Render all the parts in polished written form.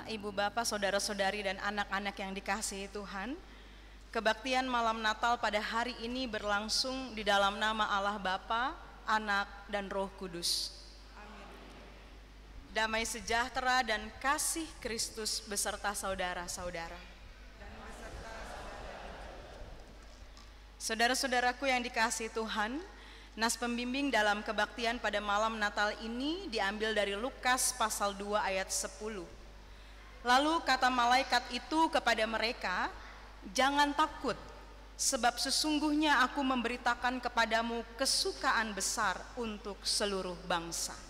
Ibu Bapak, Saudara-saudari dan anak-anak yang dikasihi Tuhan, kebaktian malam Natal pada hari ini berlangsung di dalam nama Allah Bapa, Anak, dan Roh Kudus. Amin. Damai sejahtera dan kasih Kristus beserta saudara-saudara. Saudara-saudaraku yang dikasihi Tuhan, nas pembimbing dalam kebaktian pada malam Natal ini diambil dari Lukas pasal 2 ayat 10. Lalu kata malaikat itu kepada mereka, "Jangan takut, sebab sesungguhnya aku memberitakan kepadamu kesukaan besar untuk seluruh bangsa."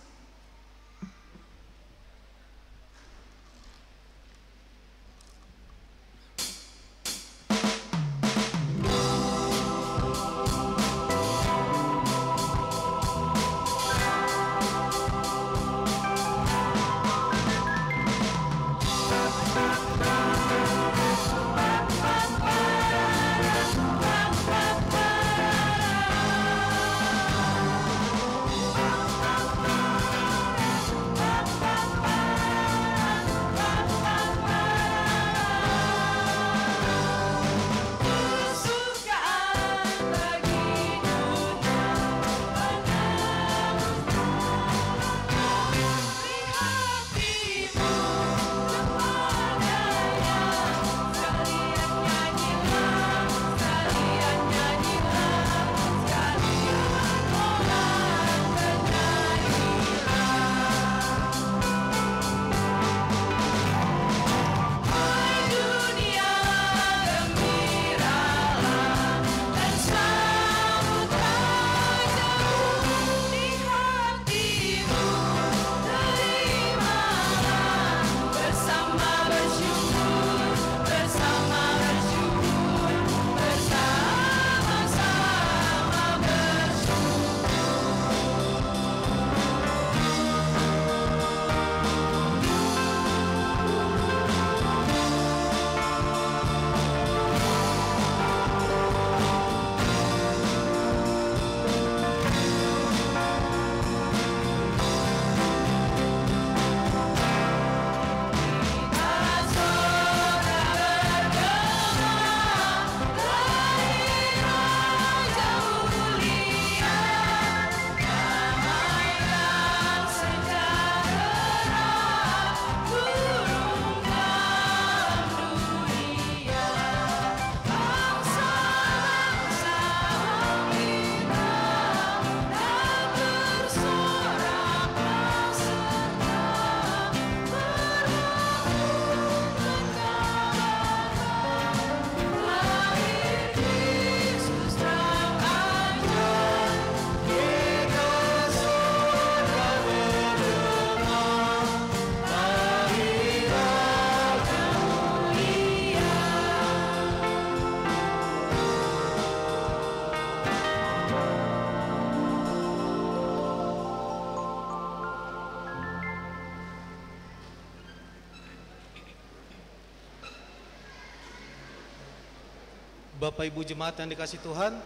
Bapak Ibu Jemaat yang dikasihi Tuhan,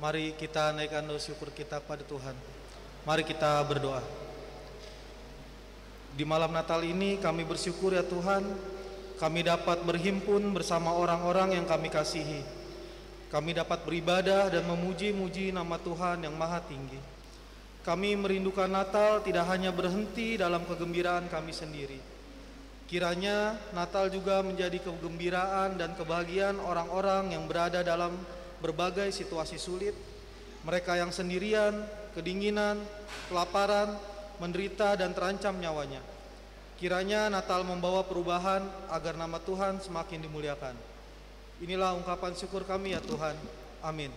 mari kita naikkan doa syukur kita pada Tuhan. Mari kita berdoa. Di malam Natal ini kami bersyukur ya Tuhan, kami dapat berhimpun bersama orang-orang yang kami kasihi. Kami dapat beribadah dan memuji-muji nama Tuhan yang maha tinggi. Kami merindukan Natal tidak hanya berhenti dalam kegembiraan kami sendiri. Kiranya Natal juga menjadi kegembiraan dan kebahagiaan orang-orang yang berada dalam berbagai situasi sulit. Mereka yang sendirian, kedinginan, kelaparan, menderita dan terancam nyawanya. Kiranya Natal membawa perubahan agar nama Tuhan semakin dimuliakan. Inilah ungkapan syukur kami ya Tuhan. Amin.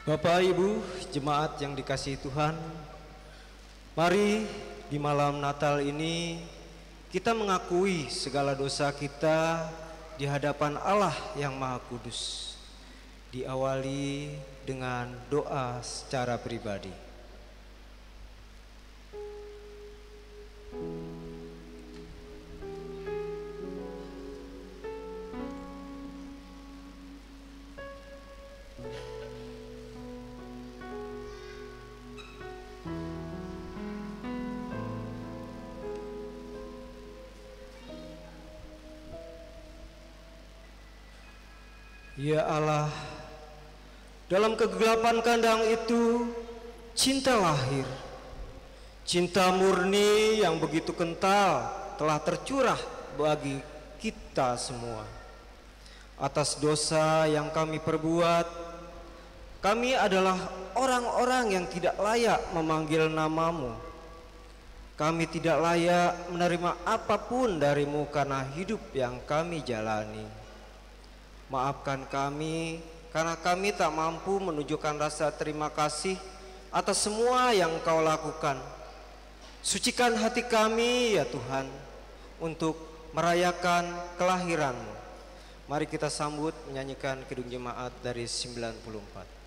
Bapak Ibu jemaat yang dikasihi Tuhan, mari di malam Natal ini kita mengakui segala dosa kita di hadapan Allah yang Maha Kudus. Diawali dengan doa secara pribadi. Ya Allah, dalam kegelapan kandang itu cinta lahir. Cinta murni yang begitu kental telah tercurah bagi kita semua. Atas dosa yang kami perbuat, kami adalah orang-orang yang tidak layak memanggil namamu. Kami tidak layak menerima apapun darimu karena hidup yang kami jalani. Maafkan kami karena kami tak mampu menunjukkan rasa terima kasih atas semua yang Kau lakukan. Sucikan hati kami ya Tuhan untuk merayakan kelahiran-Mu. Mari kita sambut menyanyikan Kidung Jemaat dari 94.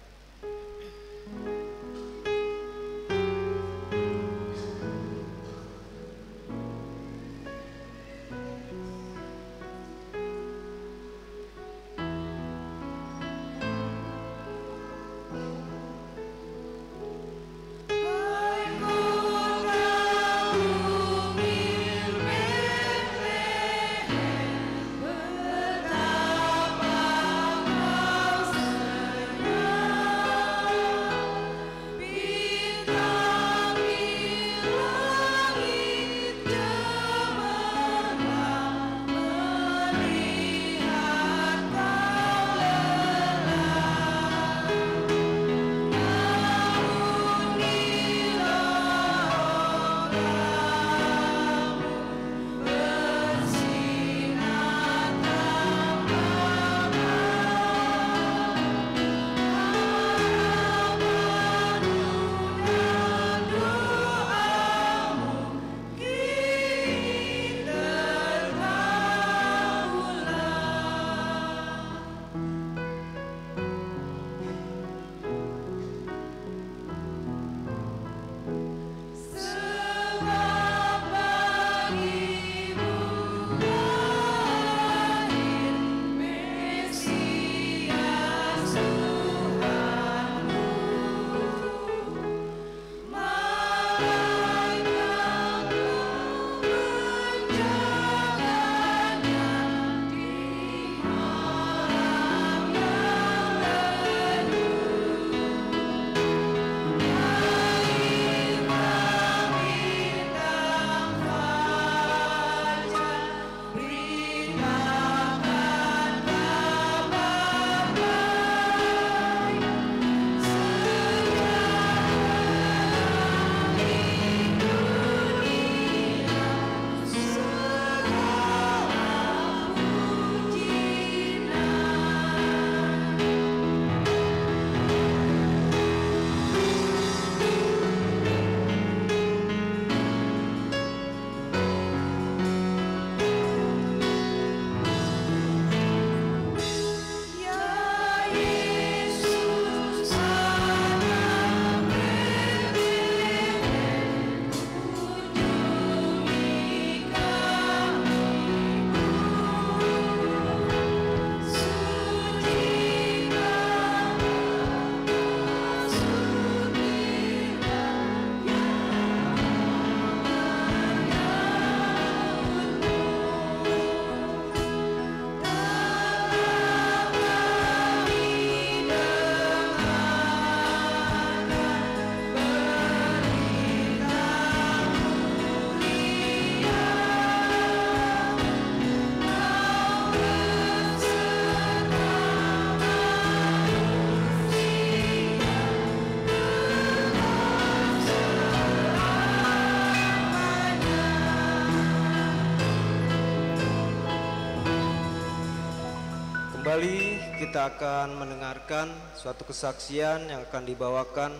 Kembali kita akan mendengarkan suatu kesaksian yang akan dibawakan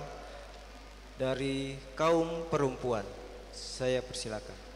dari kaum perempuan. Saya persilakan.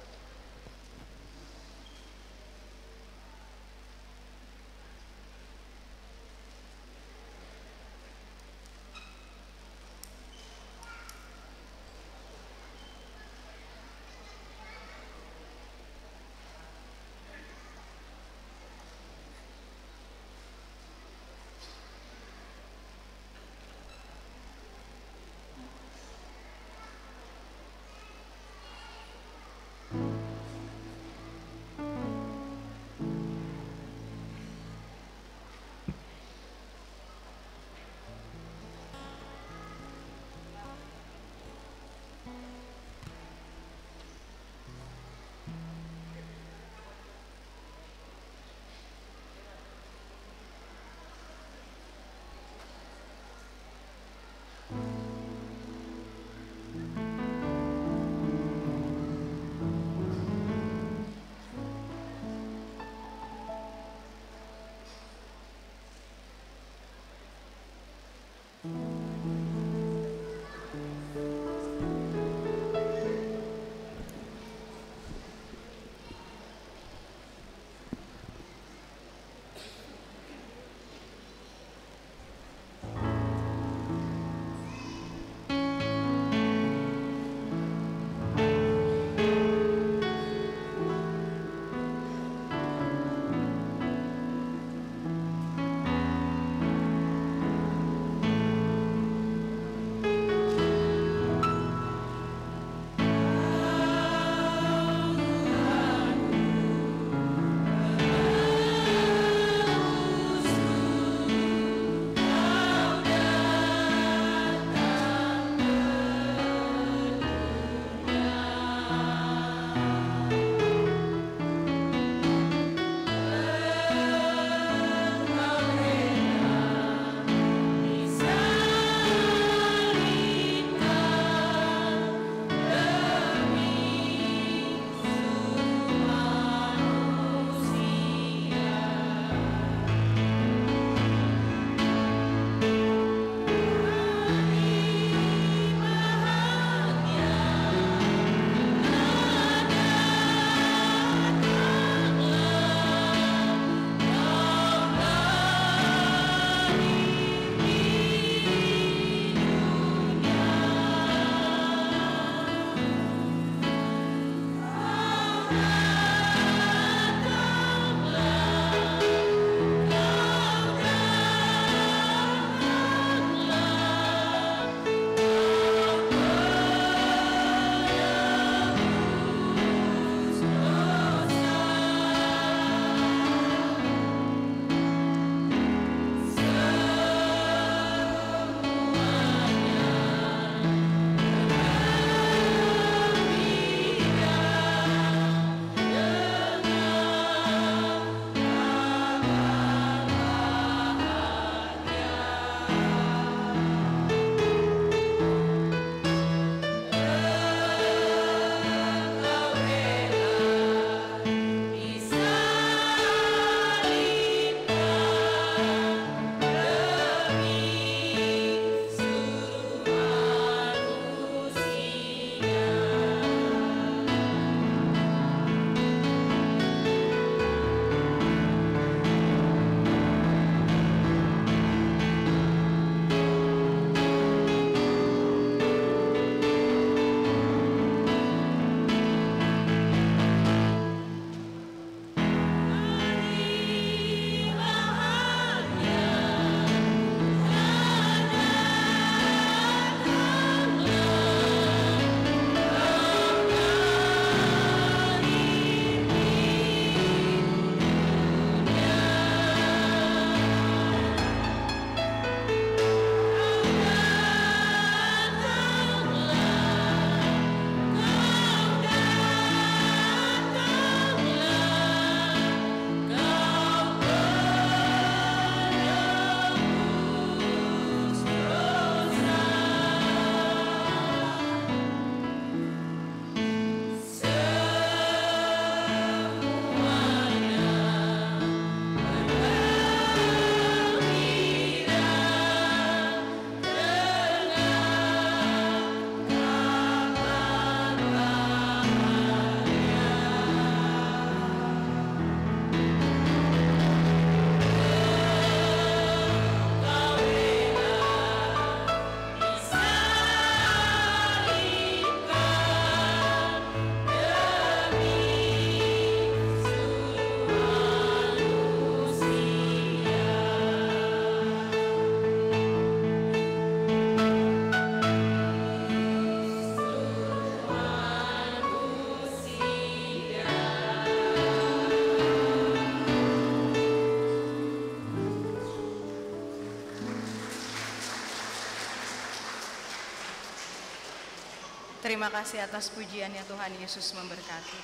Terima kasih atas pujiannya, Tuhan Yesus memberkati.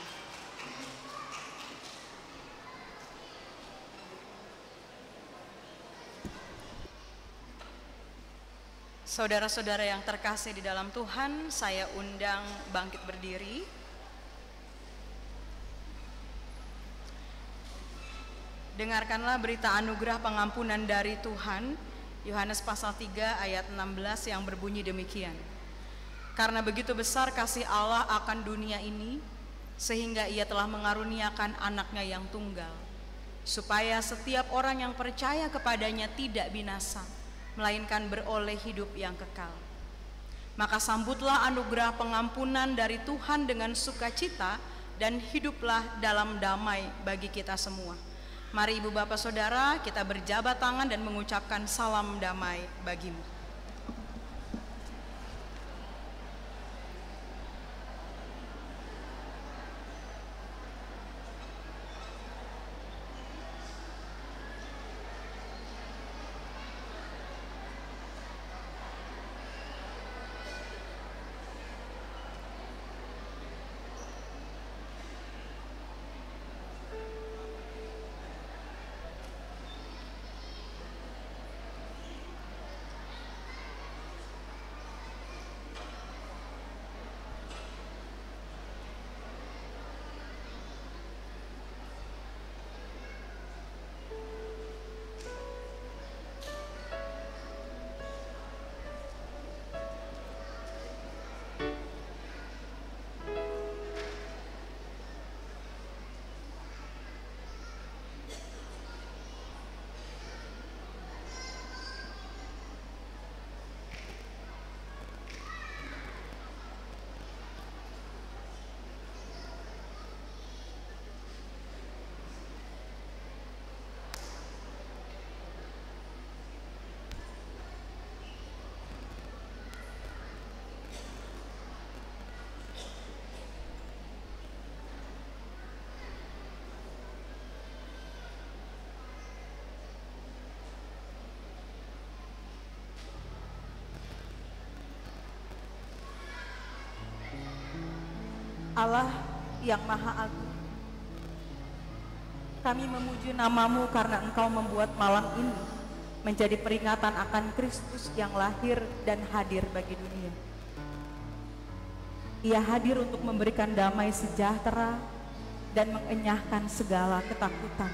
Saudara-saudara yang terkasih di dalam Tuhan, saya undang bangkit berdiri. Dengarkanlah berita anugerah pengampunan dari Tuhan, Yohanes pasal 3 ayat 16 yang berbunyi demikian. Karena begitu besar kasih Allah akan dunia ini, sehingga ia telah mengaruniakan anaknya yang tunggal, supaya setiap orang yang percaya kepadanya tidak binasa, melainkan beroleh hidup yang kekal. Maka sambutlah anugerah pengampunan dari Tuhan dengan sukacita dan hiduplah dalam damai bagi kita semua. Mari Ibu Bapak Saudara, kita berjabat tangan dan mengucapkan salam damai bagimu. Allah yang Maha Agung, kami memuji nama-Mu karena Engkau membuat malam ini menjadi peringatan akan Kristus yang lahir dan hadir bagi dunia. Ia hadir untuk memberikan damai sejahtera dan mengenyahkan segala ketakutan.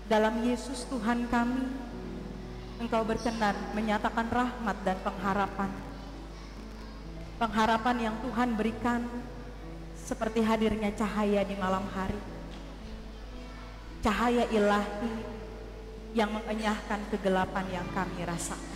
Dalam Yesus Tuhan kami, Engkau berkenan menyatakan rahmat dan pengharapan. Pengharapan yang Tuhan berikan seperti hadirnya cahaya di malam hari. Cahaya ilahi yang mengenyahkan kegelapan yang kami rasakan.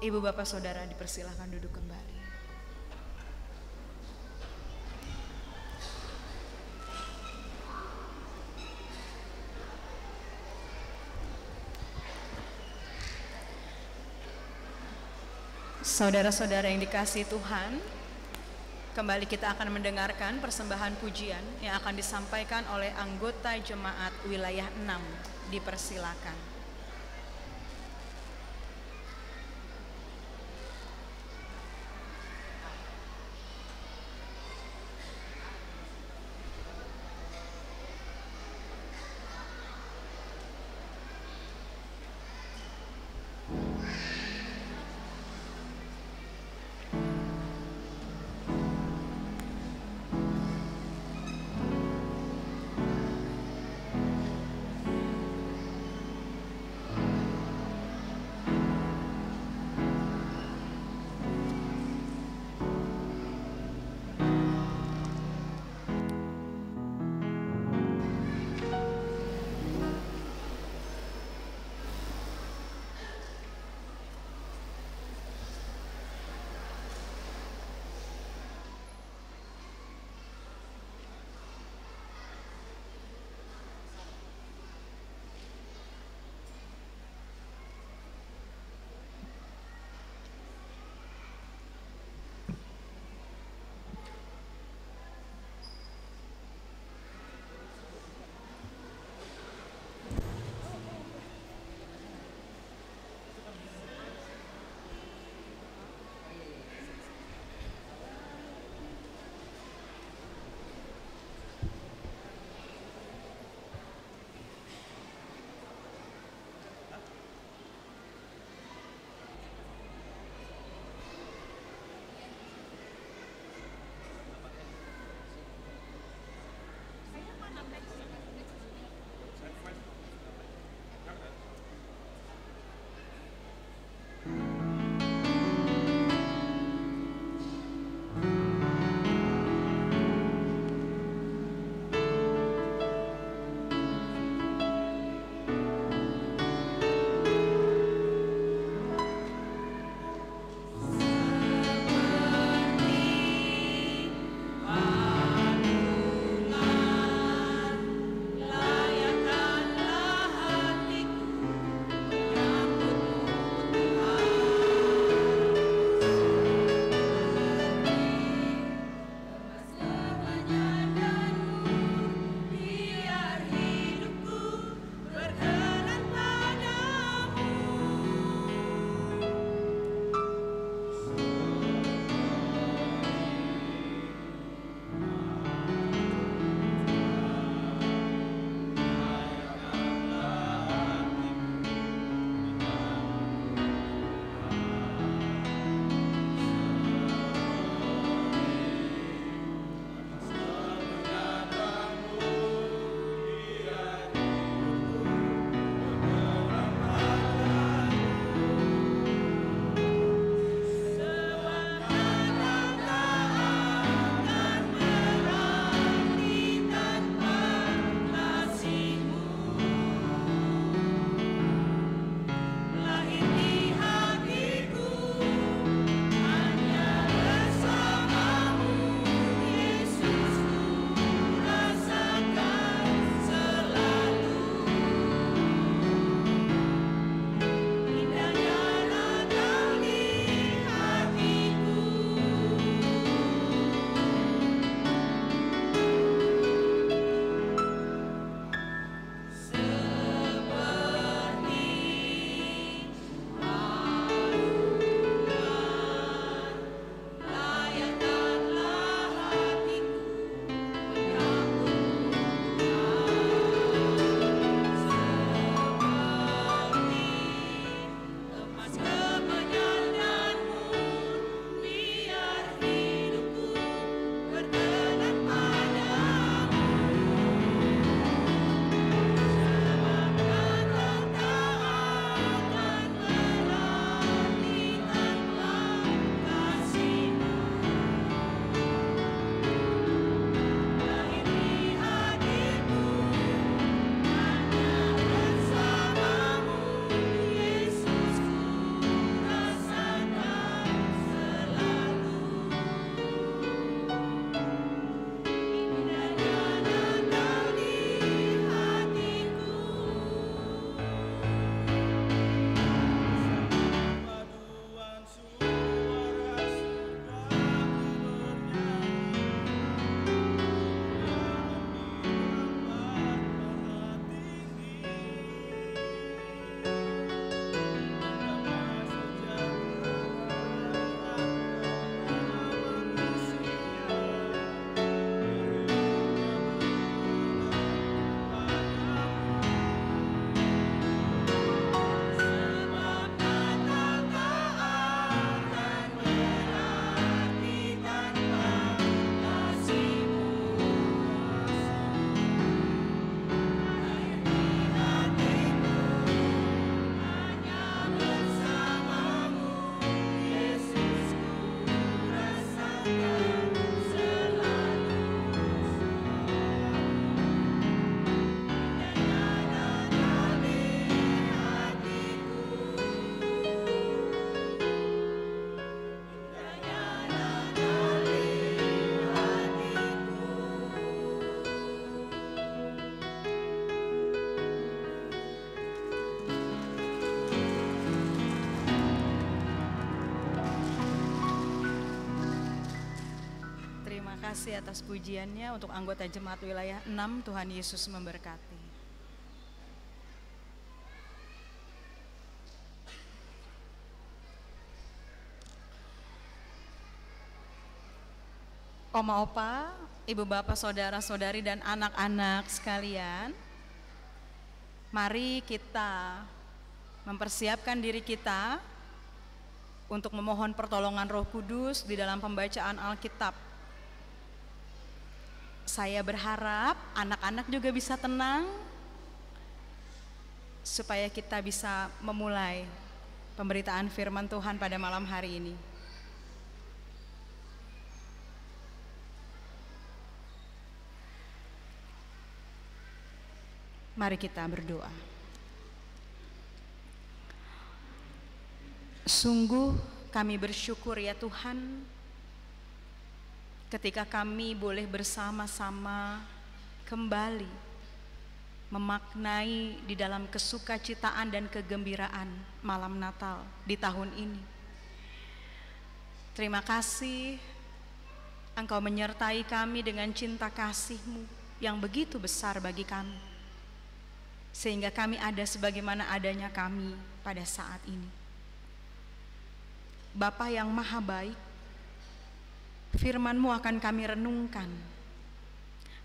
Ibu bapak saudara dipersilahkan duduk kembali. Saudara-saudara yang dikasihi Tuhan, kembali kita akan mendengarkan persembahan pujian yang akan disampaikan oleh anggota jemaat wilayah 6. Dipersilakan. kasih atas pujiannya. Untuk anggota jemaat wilayah 6, Tuhan Yesus memberkati. Oma opa, ibu bapak, saudara-saudari dan anak-anak sekalian, mari kita mempersiapkan diri kita untuk memohon pertolongan Roh Kudus di dalam pembacaan Alkitab. Saya berharap anak-anak juga bisa tenang supaya kita bisa memulai pemberitaan firman Tuhan pada malam hari ini. Mari kita berdoa. Sungguh kami bersyukur ya Tuhan, ketika kami boleh bersama-sama kembali memaknai di dalam kesukacitaan dan kegembiraan malam Natal di tahun ini. Terima kasih Engkau menyertai kami dengan cinta kasih-Mu yang begitu besar bagi kami, sehingga kami ada sebagaimana adanya kami pada saat ini. Bapa yang maha baik, firman-Mu akan kami renungkan,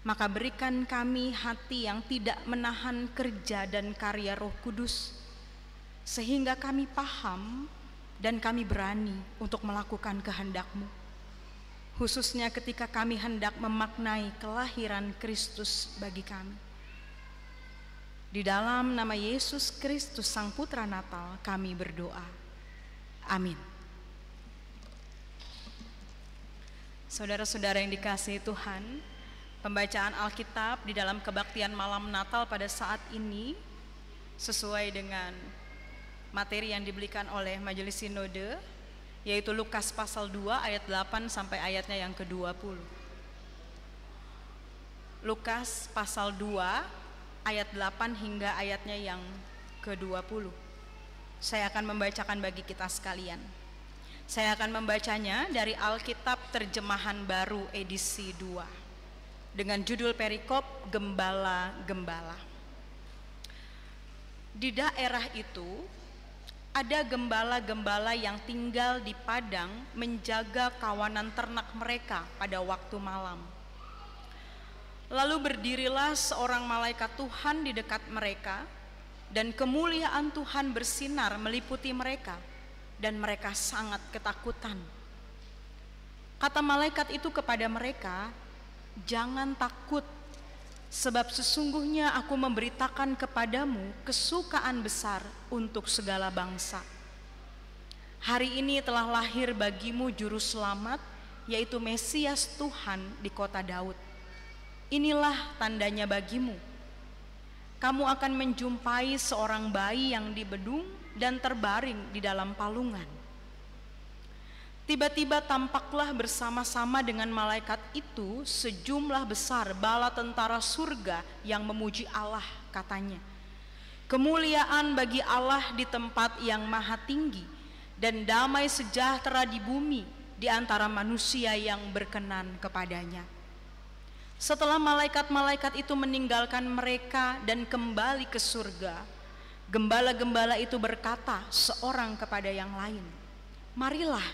maka berikan kami hati yang tidak menahan kerja dan karya Roh Kudus, sehingga kami paham dan kami berani untuk melakukan kehendak-Mu, khususnya ketika kami hendak memaknai kelahiran Kristus bagi kami. Di dalam nama Yesus Kristus Sang Putra Natal kami berdoa. Amin. Saudara-saudara yang dikasihi Tuhan, pembacaan Alkitab di dalam kebaktian malam Natal pada saat ini sesuai dengan materi yang diberikan oleh Majelis Sinode, yaitu Lukas pasal 2 ayat 8 sampai ayatnya yang ke-20. Lukas pasal 2 ayat 8 hingga ayatnya yang ke-20. Saya akan membacakan bagi kita sekalian. Saya akan membacanya dari Alkitab Terjemahan Baru edisi 2 dengan judul perikop Gembala-Gembala. Di daerah itu ada gembala-gembala yang tinggal di padang menjaga kawanan ternak mereka pada waktu malam. Lalu berdirilah seorang malaikat Tuhan di dekat mereka, dan kemuliaan Tuhan bersinar meliputi mereka, dan mereka sangat ketakutan. Kata malaikat itu kepada mereka, "Jangan takut, sebab sesungguhnya aku memberitakan kepadamu kesukaan besar untuk segala bangsa. Hari ini telah lahir bagimu juru selamat, yaitu Mesias Tuhan di kota Daud. Inilah tandanya bagimu. Kamu akan menjumpai seorang bayi yang dibedung dan terbaring di dalam palungan." Tiba-tiba tampaklah bersama-sama dengan malaikat itu sejumlah besar bala tentara surga yang memuji Allah, katanya, "Kemuliaan bagi Allah di tempat yang maha tinggi, dan damai sejahtera di bumi di antara manusia yang berkenan kepadanya." Setelah malaikat-malaikat itu meninggalkan mereka dan kembali ke surga, gembala-gembala itu berkata seorang kepada yang lain, "Marilah,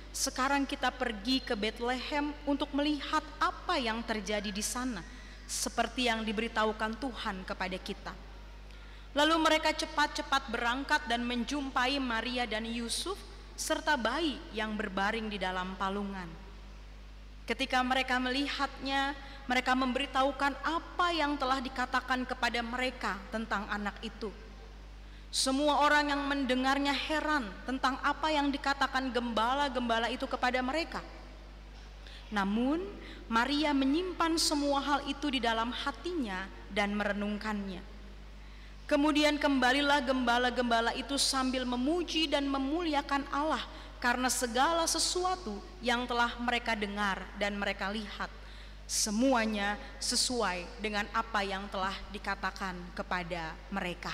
sekarang kita pergi ke Betlehem untuk melihat apa yang terjadi di sana, seperti yang diberitahukan Tuhan kepada kita." Lalu mereka cepat-cepat berangkat dan menjumpai Maria dan Yusuf serta bayi yang berbaring di dalam palungan. Ketika mereka melihatnya, mereka memberitahukan apa yang telah dikatakan kepada mereka tentang anak itu. Semua orang yang mendengarnya heran tentang apa yang dikatakan gembala-gembala itu kepada mereka. Namun Maria menyimpan semua hal itu di dalam hatinya dan merenungkannya. Kemudian kembalilah gembala-gembala itu sambil memuji dan memuliakan Allah karena segala sesuatu yang telah mereka dengar dan mereka lihat, semuanya sesuai dengan apa yang telah dikatakan kepada mereka.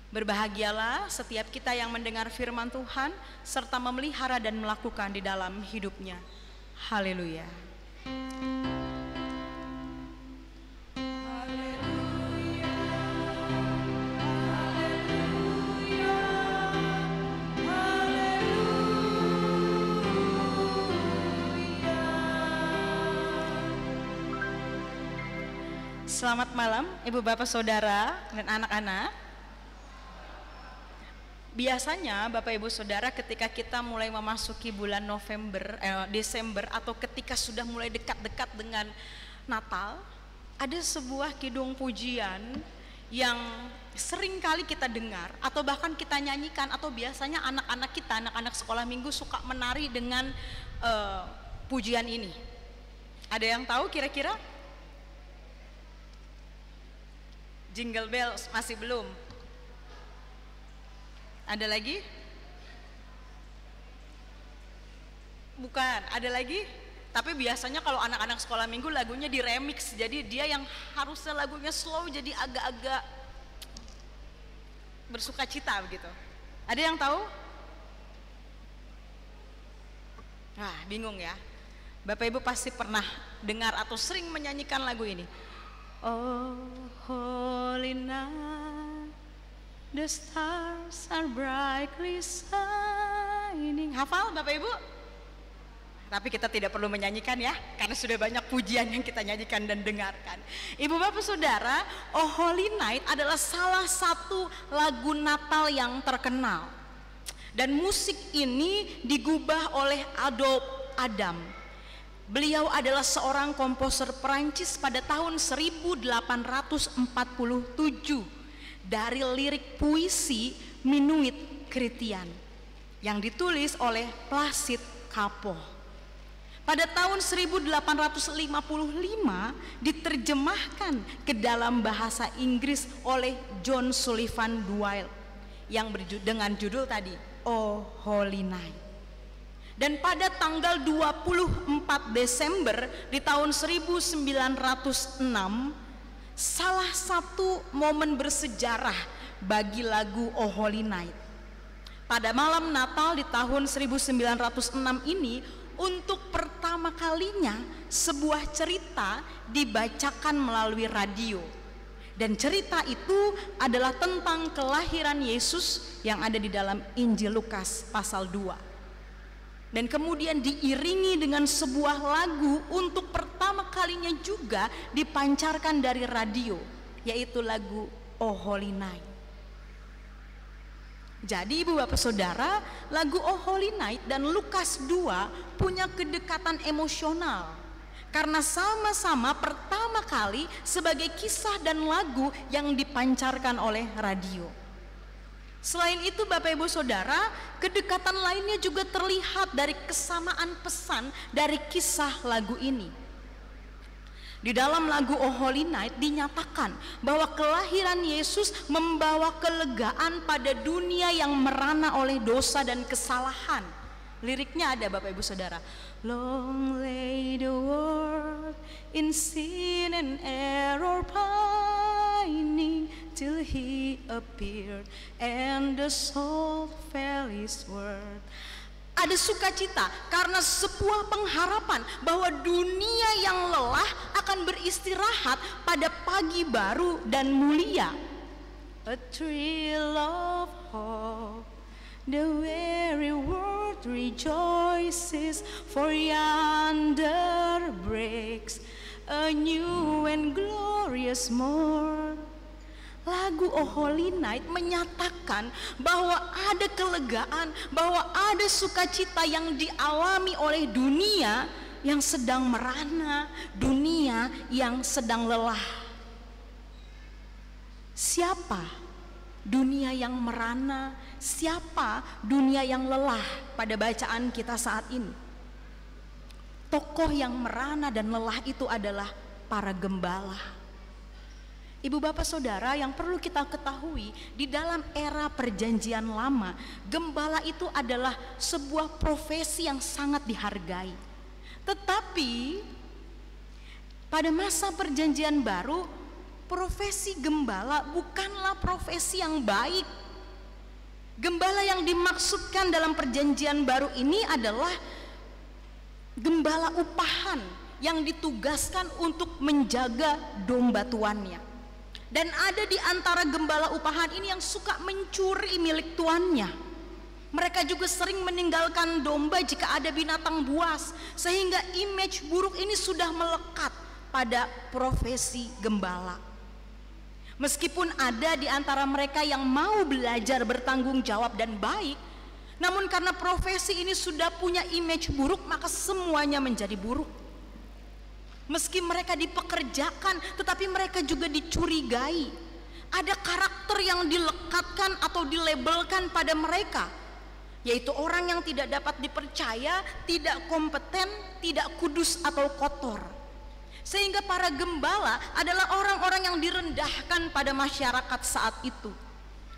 Berbahagialah setiap kita yang mendengar firman Tuhan serta memelihara dan melakukan di dalam hidupnya. Haleluya. Selamat malam Ibu Bapak Saudara dan anak-anak. Biasanya Bapak Ibu Saudara ketika kita mulai memasuki bulan Desember atau ketika sudah mulai dekat-dekat dengan Natal, ada sebuah kidung pujian yang sering kali kita dengar atau bahkan kita nyanyikan, atau biasanya anak-anak kita, anak-anak sekolah minggu suka menari dengan pujian ini. Ada yang tahu kira-kira? Jingle Bells masih belum? Ada lagi? Bukan, ada lagi? Tapi biasanya kalau anak-anak sekolah minggu lagunya diremix, jadi dia yang harusnya lagunya slow jadi agak-agak bersuka cita begitu. Ada yang tahu? Nah, bingung ya. Bapak Ibu pasti pernah dengar atau sering menyanyikan lagu ini. Oh holy night, the stars are brightly shining. Hafal Bapak Ibu? Tapi kita tidak perlu menyanyikan ya, karena sudah banyak pujian yang kita nyanyikan dan dengarkan. Ibu Bapak Saudara, Oh Holy Night adalah salah satu lagu Natal yang terkenal. Dan musik ini digubah oleh Adolphe Adam. Beliau adalah seorang komposer Perancis pada tahun 1847 dari lirik puisi Minuit Chrétien yang ditulis oleh Placide Cappeau. Pada tahun 1855 diterjemahkan ke dalam bahasa Inggris oleh John Sullivan Doyle yang dengan judul tadi Oh Holy Night. Dan pada tanggal 24 Desember di tahun 1906, salah satu momen bersejarah bagi lagu Oh Holy Night. Pada malam Natal di tahun 1906 ini, untuk pertama kalinya sebuah cerita dibacakan melalui radio. Dan cerita itu adalah tentang kelahiran Yesus yang ada di dalam Injil Lukas pasal 2. Dan kemudian diiringi dengan sebuah lagu untuk pertama kalinya juga dipancarkan dari radio, yaitu lagu Oh Holy Night. Jadi Ibu Bapak Saudara, lagu Oh Holy Night dan Lukas 2 punya kedekatan emosional karena sama-sama pertama kali sebagai kisah dan lagu yang dipancarkan oleh radio. Selain itu Bapak Ibu Saudara, kedekatan lainnya juga terlihat dari kesamaan pesan dari kisah lagu ini. Di dalam lagu Oh Holy Night dinyatakan bahwa kelahiran Yesus membawa kelegaan pada dunia yang merana oleh dosa dan kesalahan. Liriknya ada Bapak Ibu Saudara. Long lay the world in sin and error pining, till he appeared and the soul felt his word. Ada sukacita karena sebuah pengharapan bahwa dunia yang lelah akan beristirahat pada pagi baru dan mulia. A thrill of hope, the weary world rejoices, for yonder breaks a new and glorious morn. Lagu Oh Holy Night menyatakan bahwa ada kelegaan, bahwa ada sukacita yang dialami oleh dunia yang sedang merana, dunia yang sedang lelah. Siapa dunia yang merana? Siapa dunia yang lelah pada bacaan kita saat ini? Tokoh yang merana dan lelah itu adalah para gembala. Ibu Bapak Saudara, yang perlu kita ketahui, di dalam era perjanjian lama, gembala itu adalah sebuah profesi yang sangat dihargai. Tetapi pada masa perjanjian baru, profesi gembala bukanlah profesi yang baik. Gembala yang dimaksudkan dalam perjanjian baru ini adalah gembala upahan yang ditugaskan untuk menjaga domba tuannya. Dan ada di antara gembala upahan ini yang suka mencuri milik tuannya. Mereka juga sering meninggalkan domba jika ada binatang buas, sehingga image buruk ini sudah melekat pada profesi gembala. Meskipun ada di antara mereka yang mau belajar bertanggung jawab dan baik, namun karena profesi ini sudah punya image buruk, maka semuanya menjadi buruk. Meski mereka dipekerjakan, tetapi mereka juga dicurigai. Ada karakter yang dilekatkan atau dilabelkan pada mereka, yaitu orang yang tidak dapat dipercaya, tidak kompeten, tidak kudus atau kotor. Sehingga para gembala adalah orang-orang yang direndahkan pada masyarakat saat itu.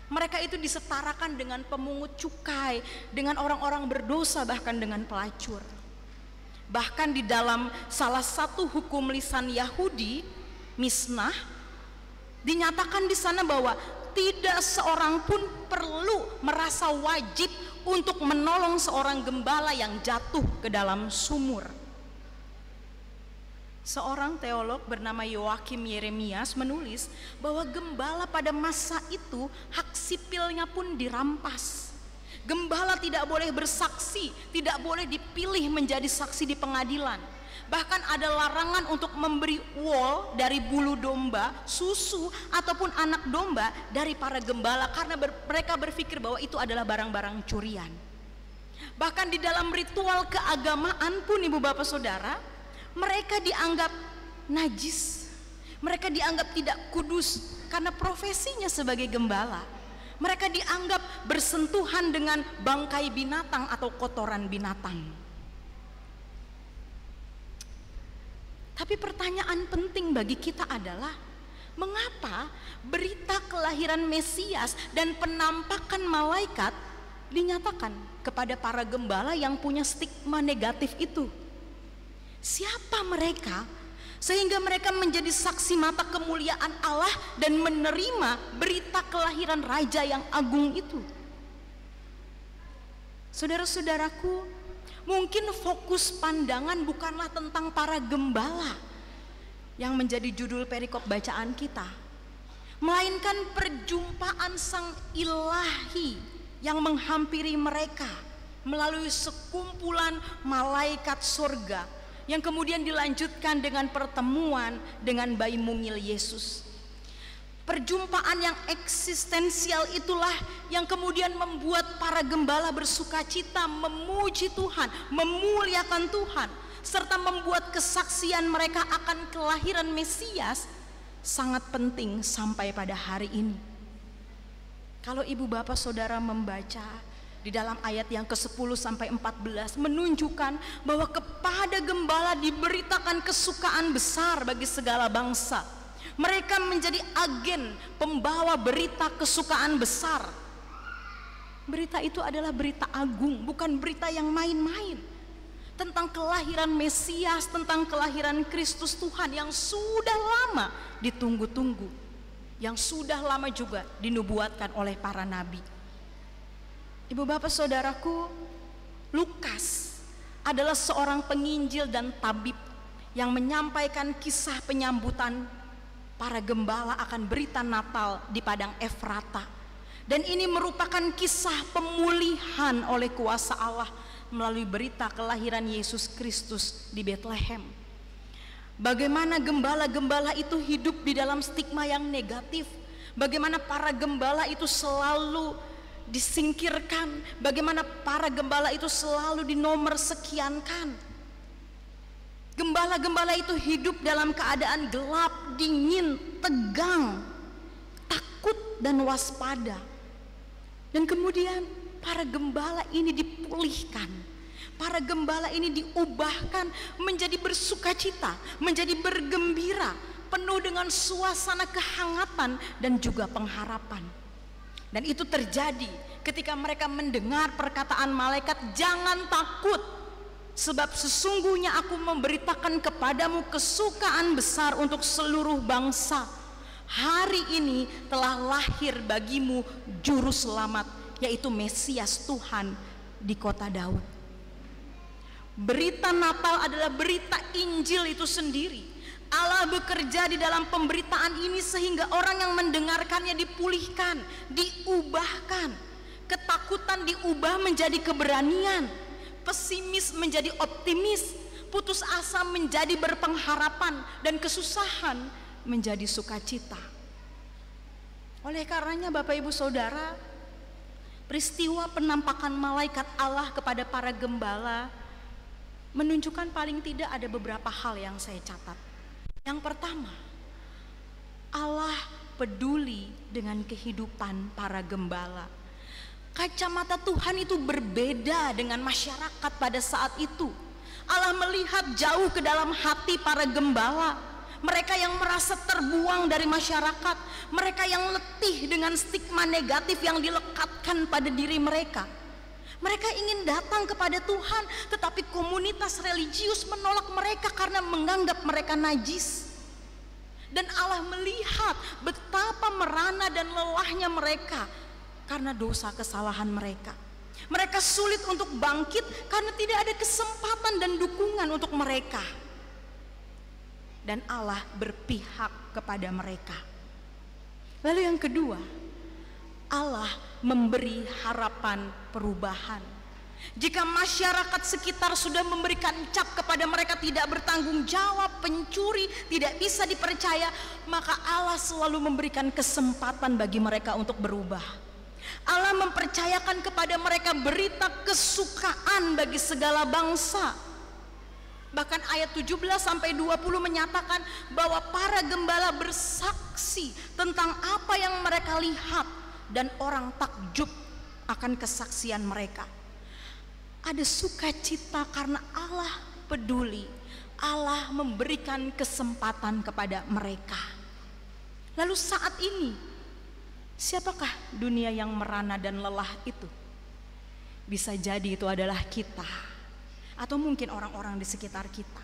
Mereka itu disetarakan dengan pemungut cukai, dengan orang-orang berdosa, bahkan dengan pelacur. Bahkan di dalam salah satu hukum lisan Yahudi, Misnah, dinyatakan di sana bahwa tidak seorang pun perlu merasa wajib untuk menolong seorang gembala yang jatuh ke dalam sumur. Seorang teolog bernama Yoakim Yeremias menulis bahwa gembala pada masa itu hak sipilnya pun dirampas. Gembala tidak boleh bersaksi, tidak boleh dipilih menjadi saksi di pengadilan. Bahkan ada larangan untuk memberi wol dari bulu domba, susu ataupun anak domba dari para gembala, karena mereka berpikir bahwa itu adalah barang-barang curian. Bahkan di dalam ritual keagamaan pun, ibu bapak saudara, mereka dianggap najis, mereka dianggap tidak kudus karena profesinya sebagai gembala. Mereka dianggap bersentuhan dengan bangkai binatang atau kotoran binatang. Tapi pertanyaan penting bagi kita adalah, mengapa berita kelahiran Mesias dan penampakan malaikat dinyatakan kepada para gembala yang punya stigma negatif itu? Siapa mereka sehingga mereka menjadi saksi mata kemuliaan Allah dan menerima berita kelahiran Raja yang agung itu? Saudara-saudaraku, mungkin fokus pandangan bukanlah tentang para gembala yang menjadi judul perikop bacaan kita, melainkan perjumpaan Sang Ilahi yang menghampiri mereka melalui sekumpulan malaikat surga, yang kemudian dilanjutkan dengan pertemuan dengan bayi mungil Yesus. Perjumpaan yang eksistensial itulah yang kemudian membuat para gembala bersukacita, memuji Tuhan, memuliakan Tuhan, serta membuat kesaksian mereka akan kelahiran Mesias sangat penting sampai pada hari ini. Kalau ibu bapak saudara membaca di dalam ayat yang ke-10 sampai 14 menunjukkan bahwa kepada gembala diberitakan kesukaan besar bagi segala bangsa. Mereka menjadi agen pembawa berita kesukaan besar. Berita itu adalah berita agung, bukan berita yang main-main. Tentang kelahiran Mesias, tentang kelahiran Kristus Tuhan yang sudah lama ditunggu-tunggu, yang sudah lama juga dinubuatkan oleh para nabi. Ibu bapak saudaraku, Lukas adalah seorang penginjil dan tabib yang menyampaikan kisah penyambutan para gembala akan berita Natal di padang Efrata. Dan ini merupakan kisah pemulihan oleh kuasa Allah melalui berita kelahiran Yesus Kristus di Bethlehem. Bagaimana gembala-gembala itu hidup di dalam stigma yang negatif, bagaimana para gembala itu selalu disingkirkan, bagaimana para gembala itu selalu dinomorsekiankan. Gembala-gembala itu hidup dalam keadaan gelap, dingin, tegang, takut dan waspada. Dan kemudian para gembala ini dipulihkan, para gembala ini diubahkan menjadi bersukacita, menjadi bergembira, penuh dengan suasana kehangatan dan juga pengharapan. Dan itu terjadi ketika mereka mendengar perkataan malaikat, "Jangan takut, sebab sesungguhnya aku memberitakan kepadamu kesukaan besar untuk seluruh bangsa. Hari ini telah lahir bagimu juru selamat, yaitu Mesias Tuhan di kota Daud." Berita Natal adalah berita Injil itu sendiri. Allah bekerja di dalam pemberitaan ini sehingga orang yang mendengarkannya dipulihkan, diubahkan. Ketakutan diubah menjadi keberanian, pesimis menjadi optimis, putus asa menjadi berpengharapan, dan kesusahan menjadi sukacita. Oleh karenanya Bapak Ibu Saudara, peristiwa penampakan malaikat Allah kepada para gembala menunjukkan paling tidak ada beberapa hal yang saya catat. Yang pertama, Allah peduli dengan kehidupan para gembala. Kacamata Tuhan itu berbeda dengan masyarakat pada saat itu. Allah melihat jauh ke dalam hati para gembala, mereka yang merasa terbuang dari masyarakat, mereka yang letih dengan stigma negatif yang dilekatkan pada diri mereka. Mereka ingin datang kepada Tuhan, tetapi komunitas religius menolak mereka karena menganggap mereka najis. Dan Allah melihat betapa merana dan lelahnya mereka karena dosa kesalahan mereka. Mereka sulit untuk bangkit karena tidak ada kesempatan dan dukungan untuk mereka. Dan Allah berpihak kepada mereka. Lalu yang kedua, Allah memberi harapan perubahan. Jika masyarakat sekitar sudah memberikan cap kepada mereka tidak bertanggung jawab, pencuri, tidak bisa dipercaya, maka Allah selalu memberikan kesempatan bagi mereka untuk berubah. Allah mempercayakan kepada mereka berita kesukaan bagi segala bangsa. Bahkan ayat 17-20 menyatakan bahwa para gembala bersaksi tentang apa yang mereka lihat, dan orang takjub akan kesaksian mereka. Ada sukacita karena Allah peduli. Allah memberikan kesempatan kepada mereka. Lalu saat ini, siapakah dunia yang merana dan lelah itu? Bisa jadi itu adalah kita, atau mungkin orang-orang di sekitar kita.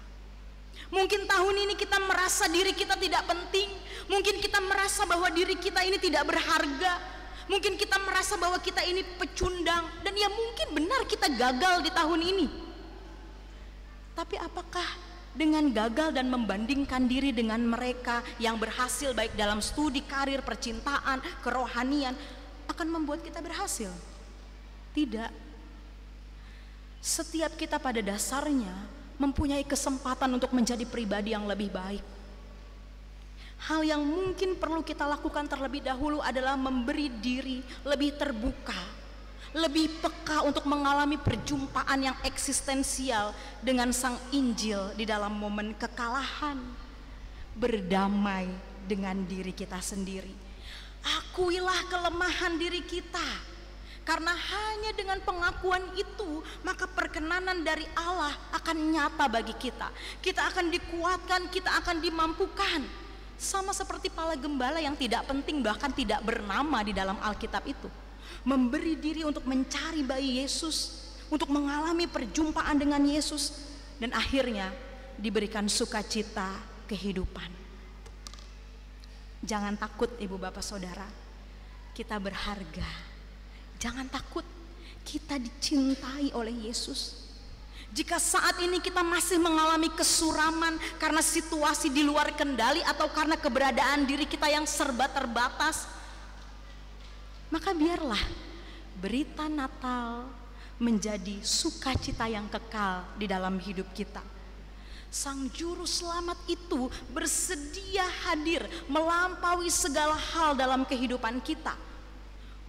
Mungkin tahun ini kita merasa diri kita tidak penting. Mungkin kita merasa bahwa diri kita ini tidak berharga. Mungkin kita merasa bahwa kita ini pecundang. Dan ya mungkin benar kita gagal di tahun ini. Tapi apakah dengan gagal dan membandingkan diri dengan mereka yang berhasil baik dalam studi, karir, percintaan, kerohanian akan membuat kita berhasil? Tidak. Setiap kita pada dasarnya mempunyai kesempatan untuk menjadi pribadi yang lebih baik. Hal yang mungkin perlu kita lakukan terlebih dahulu adalah memberi diri lebih terbuka, lebih peka untuk mengalami perjumpaan yang eksistensial dengan Sang Injil di dalam momen kekalahan. Berdamai dengan diri kita sendiri. Akuilah kelemahan diri kita. Karena hanya dengan pengakuan itu, maka perkenanan dari Allah akan nyata bagi kita. Kita akan dikuatkan, kita akan dimampukan. Sama seperti para gembala yang tidak penting, bahkan tidak bernama di dalam Alkitab itu. Memberi diri untuk mencari bayi Yesus, untuk mengalami perjumpaan dengan Yesus, dan akhirnya diberikan sukacita kehidupan. Jangan takut Ibu Bapak Saudara, kita berharga. Jangan takut, kita dicintai oleh Yesus. Jika saat ini kita masih mengalami kesuraman karena situasi di luar kendali atau karena keberadaan diri kita yang serba terbatas, maka biarlah berita Natal menjadi sukacita yang kekal di dalam hidup kita. Sang Juru Selamat itu bersedia hadir melampaui segala hal dalam kehidupan kita.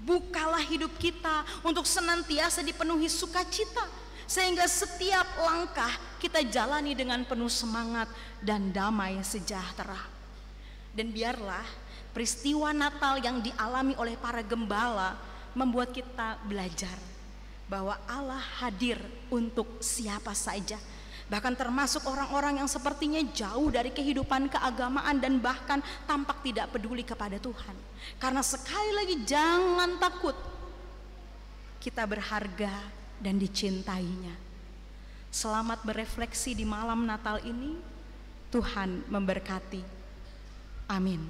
Bukalah hidup kita untuk senantiasa dipenuhi sukacita, sehingga setiap langkah kita jalani dengan penuh semangat dan damai sejahtera. Dan biarlah peristiwa Natal yang dialami oleh para gembala membuat kita belajar bahwa Allah hadir untuk siapa saja, bahkan termasuk orang-orang yang sepertinya jauh dari kehidupan keagamaan dan bahkan tampak tidak peduli kepada Tuhan. Karena sekali lagi jangan takut, kita berharga dan dicintainya. Selamat berefleksi di malam Natal ini. Tuhan memberkati. Amin.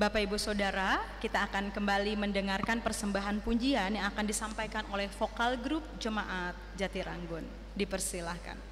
Bapak Ibu Saudara, kita akan kembali mendengarkan persembahan pujian yang akan disampaikan oleh vokal grup Jemaat Jatiranggun. Dipersilahkan.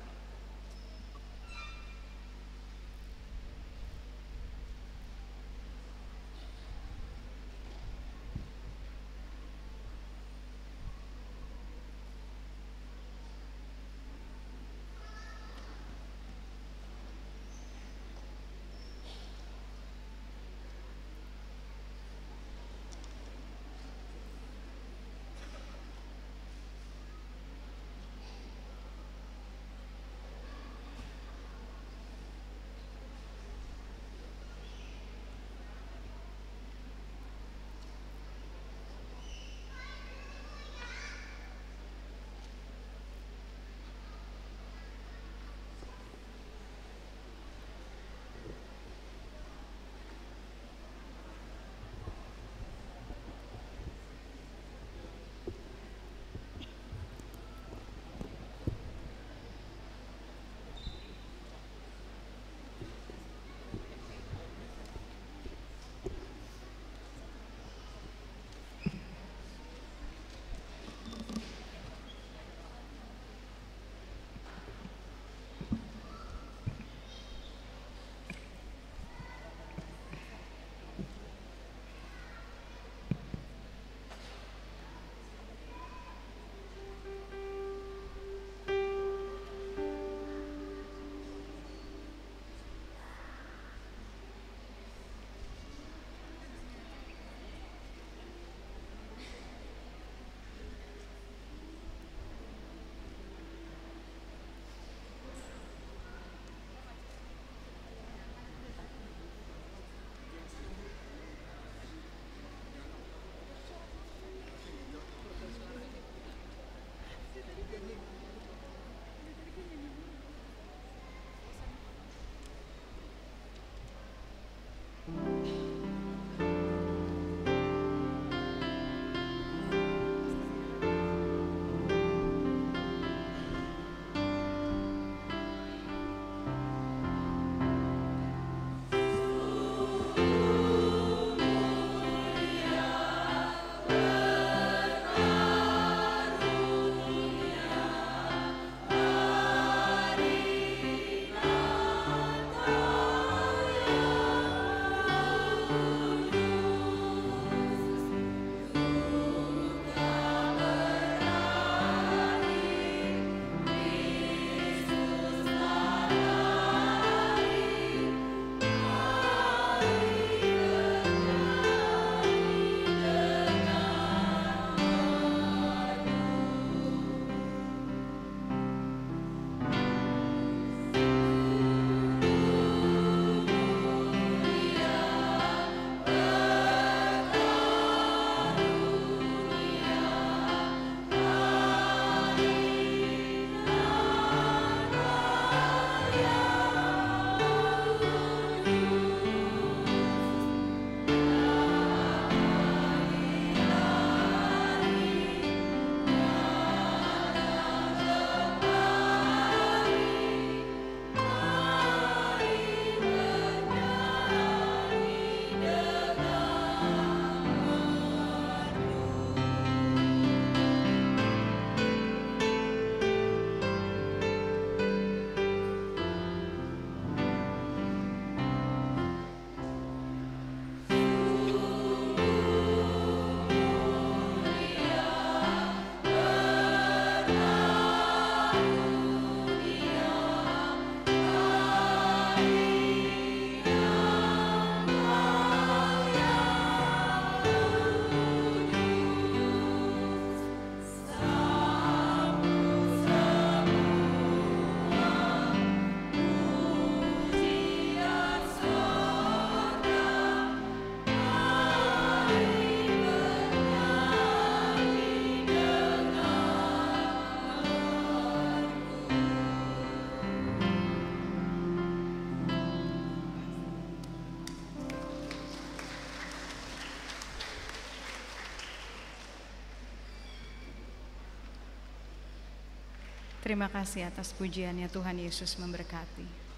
Terima kasih atas pujiannya, Tuhan Yesus memberkati.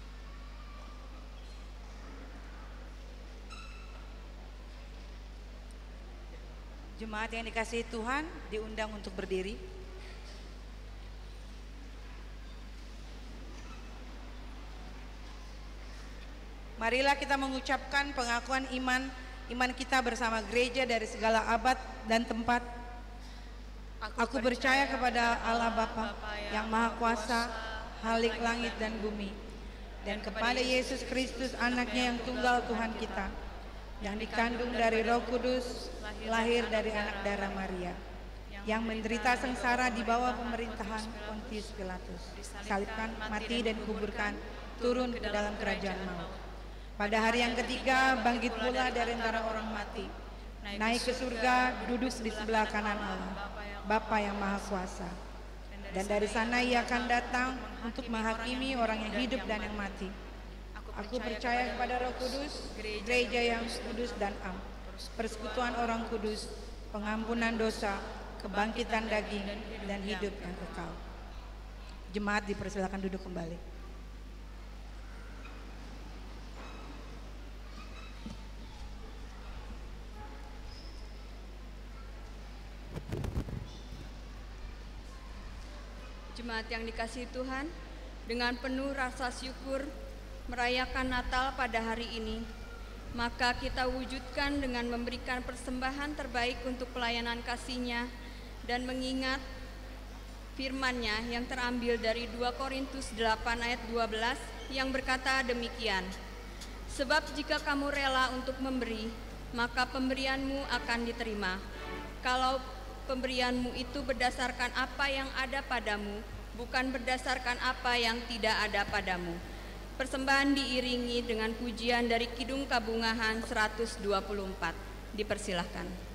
Jemaat yang dikasihi Tuhan, diundang untuk berdiri. Marilah kita mengucapkan pengakuan iman kita bersama gereja dari segala abad dan tempat. Aku percaya kepada Allah Bapa yang Maha Kuasa, Khalik langit dan bumi, dan kepada Yesus Kristus anaknya yang tunggal Tuhan kita, yang dikandung dari Roh Kudus, lahir dari anak darah Maria, yang menderita sengsara di bawah pemerintahan Pontius Pilatus, disalibkan, mati dan dikuburkan, turun ke dalam kerajaan maut. Pada hari yang ketiga bangkit pula dari antara orang mati, naik ke surga, duduk di sebelah kanan Allah, Bapa yang Maha Kuasa. Dan dari sana ia akan datang untuk menghakimi orang yang hidup dan yang mati. Aku percaya kepada Roh Kudus, gereja yang kudus dan am, persekutuan orang kudus, pengampunan dosa, kebangkitan daging, dan hidup yang kekal. Jemaat dipersilakan duduk kembali. Jemaat yang dikasihi Tuhan, dengan penuh rasa syukur merayakan Natal pada hari ini, maka kita wujudkan dengan memberikan persembahan terbaik untuk pelayanan kasih-Nya dan mengingat firman-Nya yang terambil dari 2 Korintus 8 ayat 12 yang berkata demikian, sebab jika kamu rela untuk memberi, maka pemberianmu akan diterima. Kalau pemberianmu itu berdasarkan apa yang ada padamu, bukan berdasarkan apa yang tidak ada padamu. Persembahan diiringi dengan pujian dari Kidung Kabungahan 124. Dipersilahkan.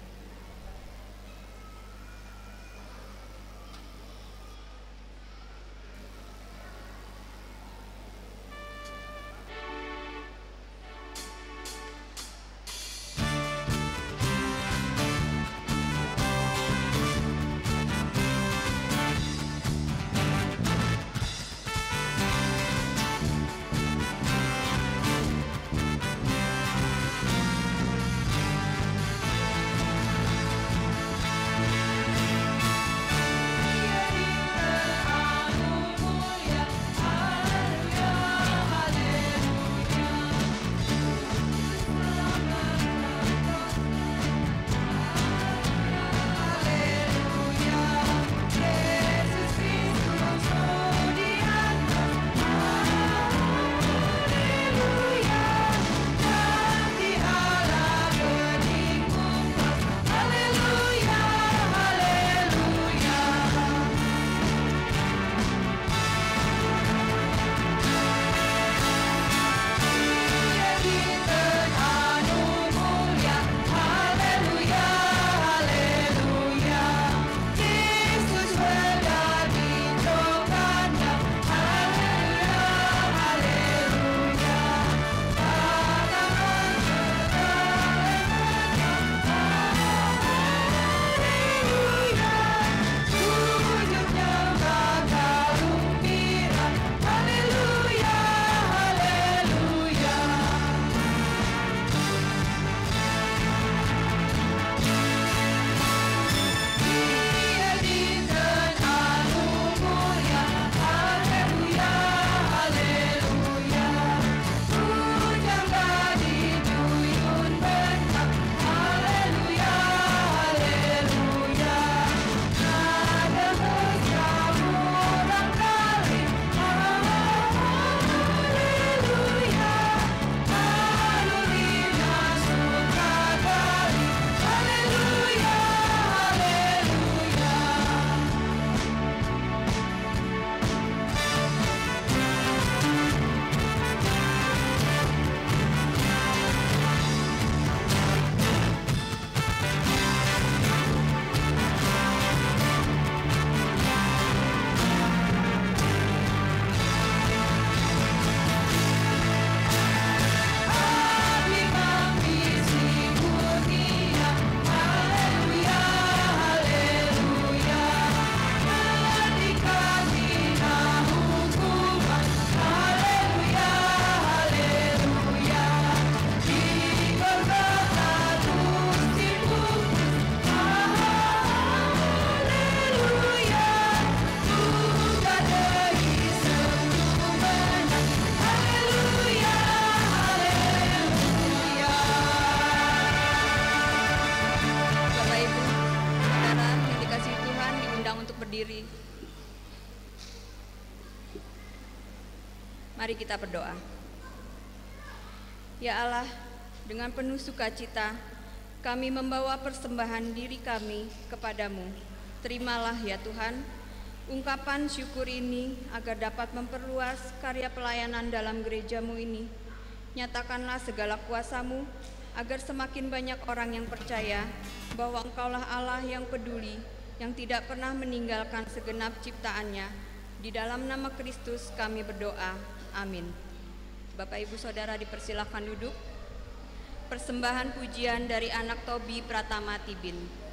berdiri. Mari kita berdoa. Ya Allah, dengan penuh sukacita, kami membawa persembahan diri kami kepadamu. Terimalah ya Tuhan, ungkapan syukur ini agar dapat memperluas karya pelayanan dalam gerejamu ini. Nyatakanlah segala kuasa-Mu, agar semakin banyak orang yang percaya bahwa Engkaulah Allah yang peduli, yang tidak pernah meninggalkan segenap ciptaannya. Di dalam nama Kristus kami berdoa. Amin. Bapak Ibu Saudara dipersilahkan duduk. Persembahan pujian dari anak Tobi Pratama Tibin.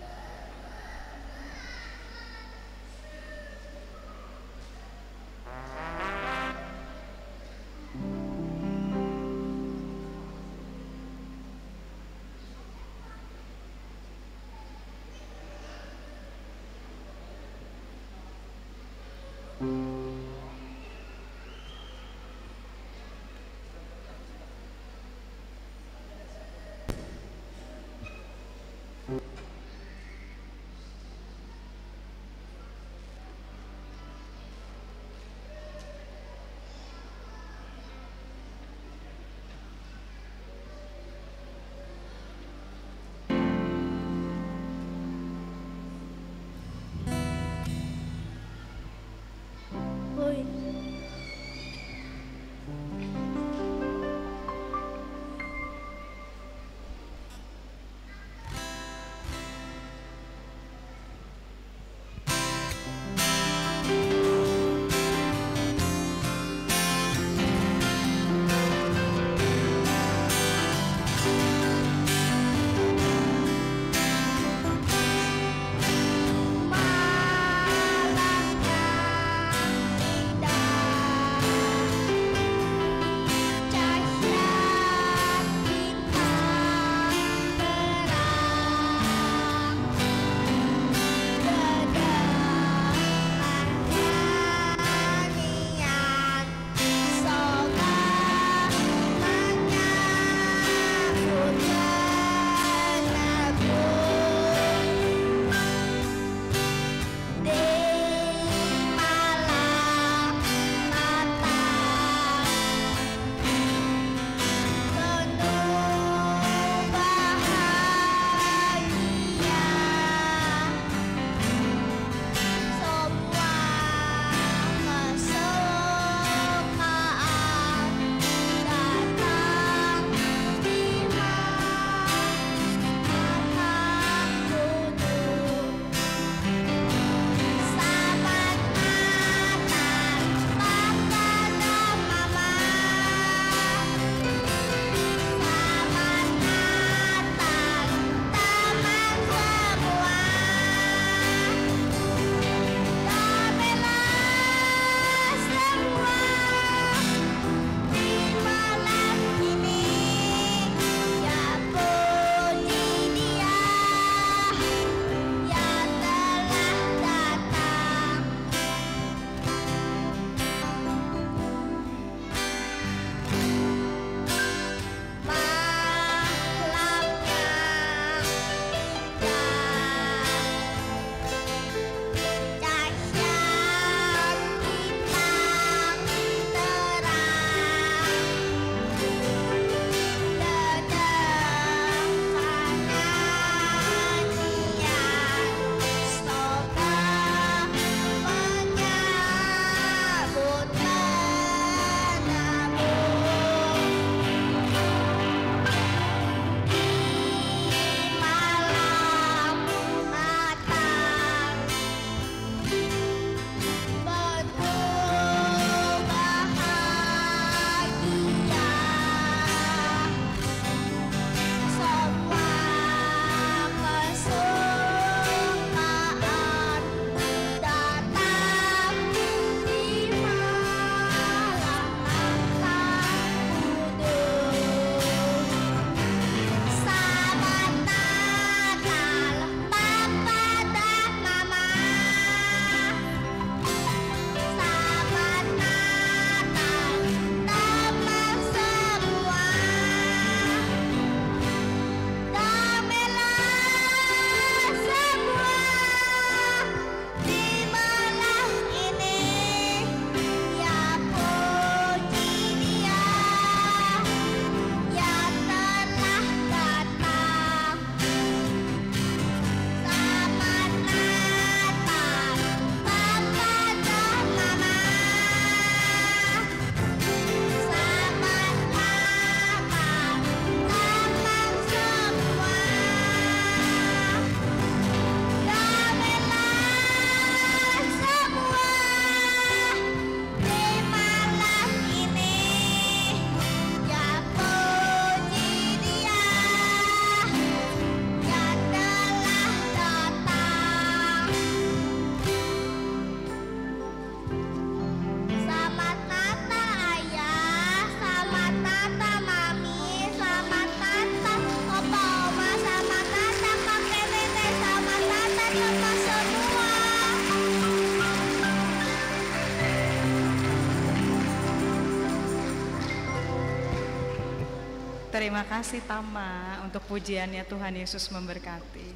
Terima kasih Tama untuk pujiannya. Tuhan Yesus memberkati.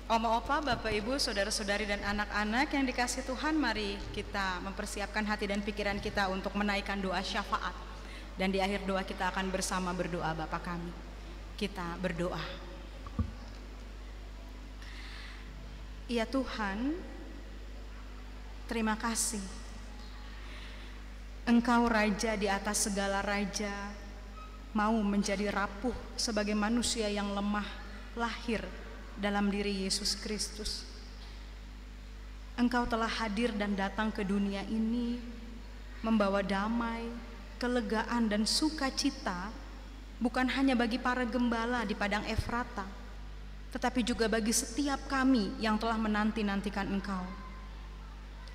Oma Opa, Bapak Ibu, Saudara-saudari dan anak-anak yang dikasihi Tuhan, mari kita mempersiapkan hati dan pikiran kita untuk menaikkan doa syafaat. Dan di akhir doa kita akan bersama berdoa Bapa kami. Kita berdoa. Ya Tuhan, terima kasih. Engkau Raja di atas segala raja, mau menjadi rapuh sebagai manusia yang lemah, lahir dalam diri Yesus Kristus. Engkau telah hadir dan datang ke dunia ini, membawa damai, kelegaan dan sukacita, bukan hanya bagi para gembala di padang Efrata, tetapi juga bagi setiap kami yang telah menanti-nantikan Engkau.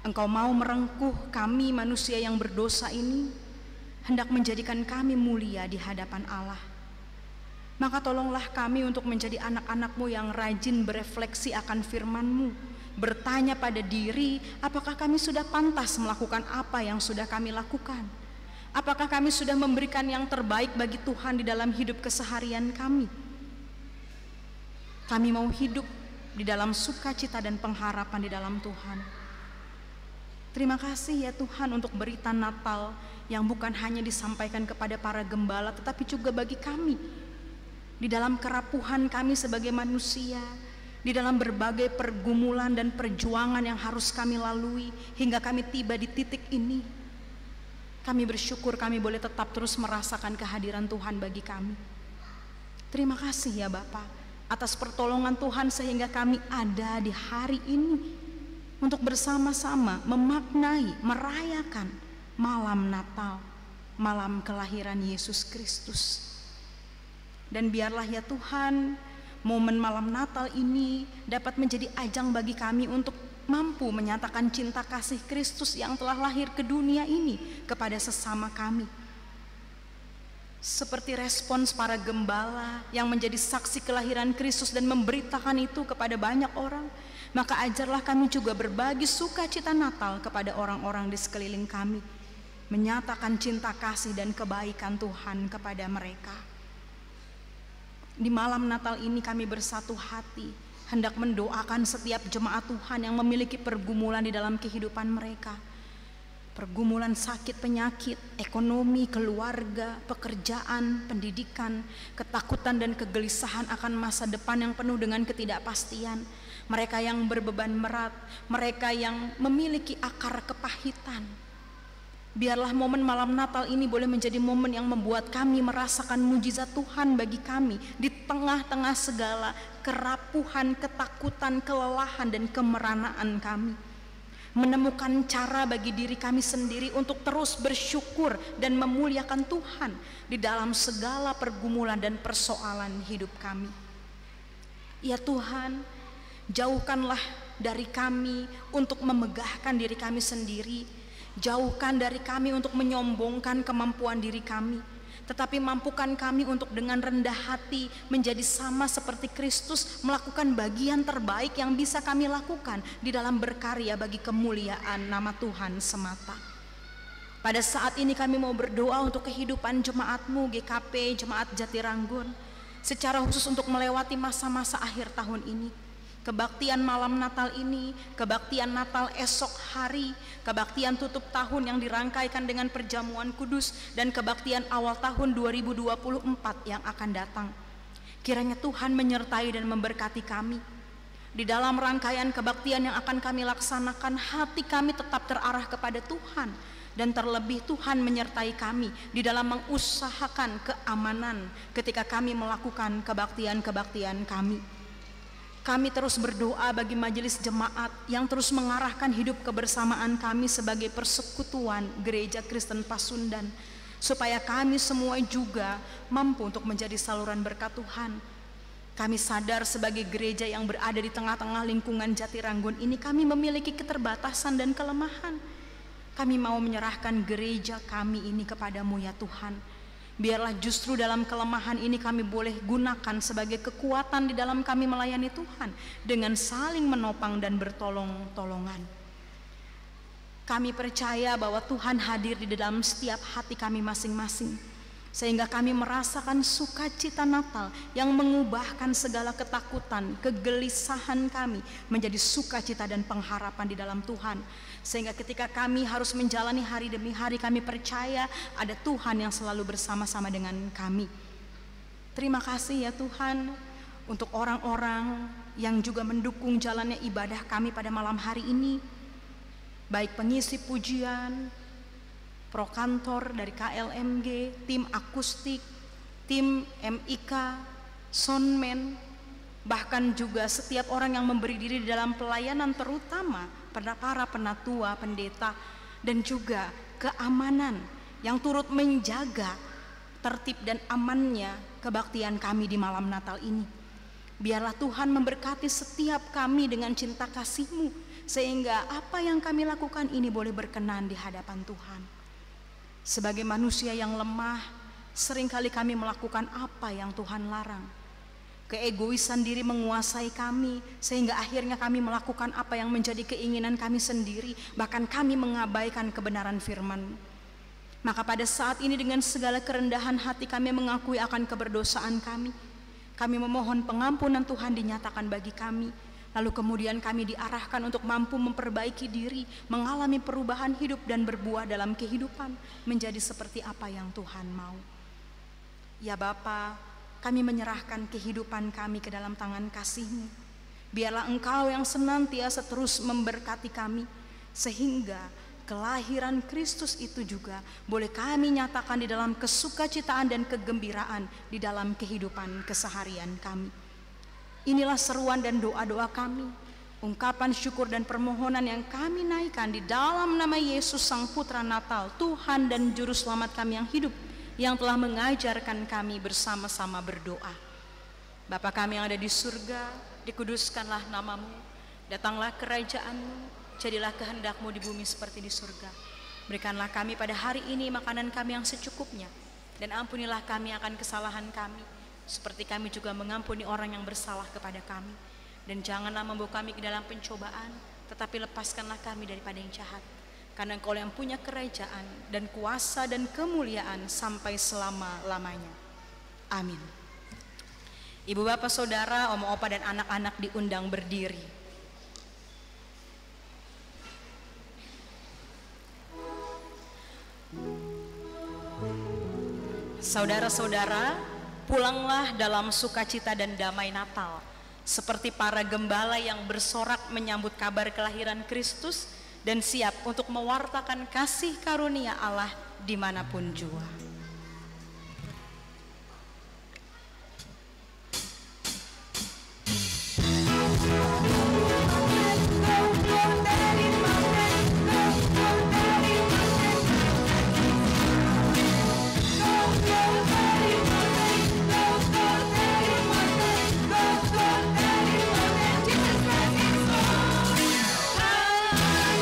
Engkau mau merengkuh kami manusia yang berdosa ini, hendak menjadikan kami mulia di hadapan Allah. Maka tolonglah kami untuk menjadi anak-anak-Mu yang rajin berefleksi akan firman-Mu, bertanya pada diri, apakah kami sudah pantas melakukan apa yang sudah kami lakukan? Apakah kami sudah memberikan yang terbaik bagi Tuhan di dalam hidup keseharian kami? Kami mau hidup di dalam sukacita dan pengharapan di dalam Tuhan. Terima kasih ya Tuhan untuk berita Natal yang bukan hanya disampaikan kepada para gembala, tetapi juga bagi kami. Di dalam kerapuhan kami sebagai manusia, di dalam berbagai pergumulan dan perjuangan yang harus kami lalui hingga kami tiba di titik ini. Kami bersyukur kami boleh tetap terus merasakan kehadiran Tuhan bagi kami. Terima kasih ya Bapa atas pertolongan Tuhan sehingga kami ada di hari ini untuk bersama-sama memaknai, merayakan malam Natal, malam kelahiran Yesus Kristus. Dan biarlah ya Tuhan, momen malam Natal ini dapat menjadi ajang bagi kami untuk mampu menyatakan cinta kasih Kristus yang telah lahir ke dunia ini kepada sesama kami. Seperti respons para gembala yang menjadi saksi kelahiran Kristus dan memberitakan itu kepada banyak orang, maka ajarlah kami juga berbagi sukacita Natal kepada orang-orang di sekeliling kami, menyatakan cinta kasih dan kebaikan Tuhan kepada mereka. Di malam Natal ini kami bersatu hati, hendak mendoakan setiap jemaat Tuhan yang memiliki pergumulan di dalam kehidupan mereka. Pergumulan sakit penyakit, ekonomi, keluarga, pekerjaan, pendidikan, ketakutan dan kegelisahan akan masa depan yang penuh dengan ketidakpastian. Mereka yang berbeban berat, mereka yang memiliki akar kepahitan. Biarlah momen malam Natal ini boleh menjadi momen yang membuat kami merasakan mujizat Tuhan bagi kami di tengah-tengah segala kerapuhan, ketakutan, kelelahan dan kemeranaan kami. Menemukan cara bagi diri kami sendiri untuk terus bersyukur dan memuliakan Tuhan di dalam segala pergumulan dan persoalan hidup kami. Ya Tuhan, jauhkanlah dari kami untuk memegahkan diri kami sendiri, jauhkan dari kami untuk menyombongkan kemampuan diri kami, tetapi mampukan kami untuk dengan rendah hati menjadi sama seperti Kristus, melakukan bagian terbaik yang bisa kami lakukan di dalam berkarya bagi kemuliaan nama Tuhan semata. Pada saat ini kami mau berdoa untuk kehidupan jemaat-Mu GKP Jemaat Jatiranggun, secara khusus untuk melewati masa-masa akhir tahun ini. Kebaktian malam Natal ini, kebaktian Natal esok hari, kebaktian tutup tahun yang dirangkaikan dengan perjamuan kudus, dan kebaktian awal tahun 2024 yang akan datang. Kiranya Tuhan menyertai dan memberkati kami. Di dalam rangkaian kebaktian yang akan kami laksanakan, hati kami tetap terarah kepada Tuhan, dan terlebih Tuhan menyertai kami di dalam mengusahakan keamanan ketika kami melakukan kebaktian-kebaktian kami. Kami terus berdoa bagi majelis jemaat yang terus mengarahkan hidup kebersamaan kami sebagai persekutuan Gereja Kristen Pasundan, supaya kami semua juga mampu untuk menjadi saluran berkat Tuhan. Kami sadar sebagai gereja yang berada di tengah-tengah lingkungan Jatiranggun ini, kami memiliki keterbatasan dan kelemahan. Kami mau menyerahkan gereja kami ini kepadamu ya Tuhan. Biarlah justru dalam kelemahan ini kami boleh gunakan sebagai kekuatan di dalam kami melayani Tuhan dengan saling menopang dan bertolong-tolongan. Kami percaya bahwa Tuhan hadir di dalam setiap hati kami masing-masing, sehingga kami merasakan sukacita Natal yang mengubahkan segala ketakutan, kegelisahan kami menjadi sukacita dan pengharapan di dalam Tuhan. Sehingga ketika kami harus menjalani hari demi hari, kami percaya ada Tuhan yang selalu bersama-sama dengan kami. Terima kasih ya Tuhan untuk orang-orang yang juga mendukung jalannya ibadah kami pada malam hari ini, baik pengisi pujian, pro kantor dari KLMG, tim akustik, tim MIK, soundman, bahkan juga setiap orang yang memberi diri di dalam pelayanan, terutama para penatua, pendeta, dan juga keamanan yang turut menjaga tertib dan amannya kebaktian kami di malam Natal ini. Biarlah Tuhan memberkati setiap kami dengan cinta kasih-Mu, sehingga apa yang kami lakukan ini boleh berkenan di hadapan Tuhan. Sebagai manusia yang lemah, seringkali kami melakukan apa yang Tuhan larang. Keegoisan diri menguasai kami, sehingga akhirnya kami melakukan apa yang menjadi keinginan kami sendiri, bahkan kami mengabaikan kebenaran firman. Maka pada saat ini dengan segala kerendahan hati kami mengakui akan keberdosaan kami. Kami memohon pengampunan Tuhan dinyatakan bagi kami. Lalu kemudian kami diarahkan untuk mampu memperbaiki diri, mengalami perubahan hidup dan berbuah dalam kehidupan menjadi seperti apa yang Tuhan mau. Ya Bapa, kami menyerahkan kehidupan kami ke dalam tangan kasih-Mu. Biarlah Engkau yang senantiasa terus memberkati kami, sehingga kelahiran Kristus itu juga boleh kami nyatakan di dalam kesukacitaan dan kegembiraan di dalam kehidupan keseharian kami. Inilah seruan dan doa-doa kami, ungkapan syukur dan permohonan yang kami naikkan di dalam nama Yesus Sang Putra Natal, Tuhan dan Juru Selamat kami yang hidup, yang telah mengajarkan kami bersama-sama berdoa. Bapa kami yang ada di surga, dikuduskanlah nama-Mu, datanglah kerajaan-Mu, jadilah kehendak-Mu di bumi seperti di surga. Berikanlah kami pada hari ini makanan kami yang secukupnya, dan ampunilah kami akan kesalahan kami, seperti kami juga mengampuni orang yang bersalah kepada kami. Dan janganlah membawa kami ke dalam pencobaan, tetapi lepaskanlah kami daripada yang jahat. Karena Engkau yang punya kerajaan dan kuasa dan kemuliaan sampai selama-lamanya. Amin. Ibu bapak saudara, oma opa dan anak-anak diundang berdiri. Saudara-saudara, pulanglah dalam sukacita dan damai Natal, seperti para gembala yang bersorak menyambut kabar kelahiran Kristus dan siap untuk mewartakan kasih karunia Allah dimanapun jua.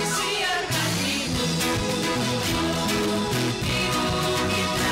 Siarkan ibu kita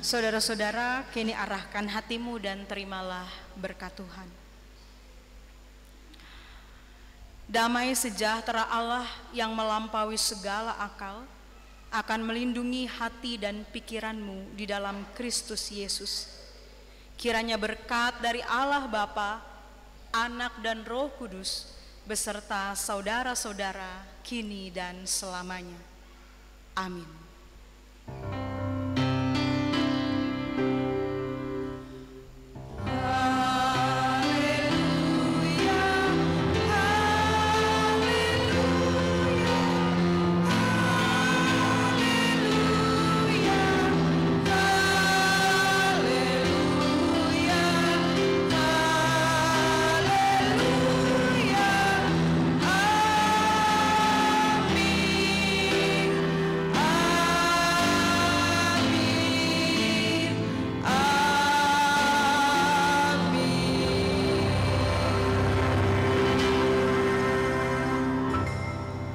Saudara-saudara, kini arahkan hatimu dan terimalah berkat Tuhan. Damai sejahtera Allah yang melampaui segala akal akan melindungi hati dan pikiranmu di dalam Kristus Yesus. Kiranya berkat dari Allah Bapa, Anak dan Roh Kudus beserta saudara-saudara kini dan selamanya. Amin.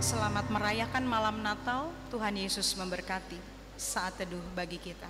Selamat merayakan malam Natal. Tuhan Yesus memberkati. Saat teduh bagi kita.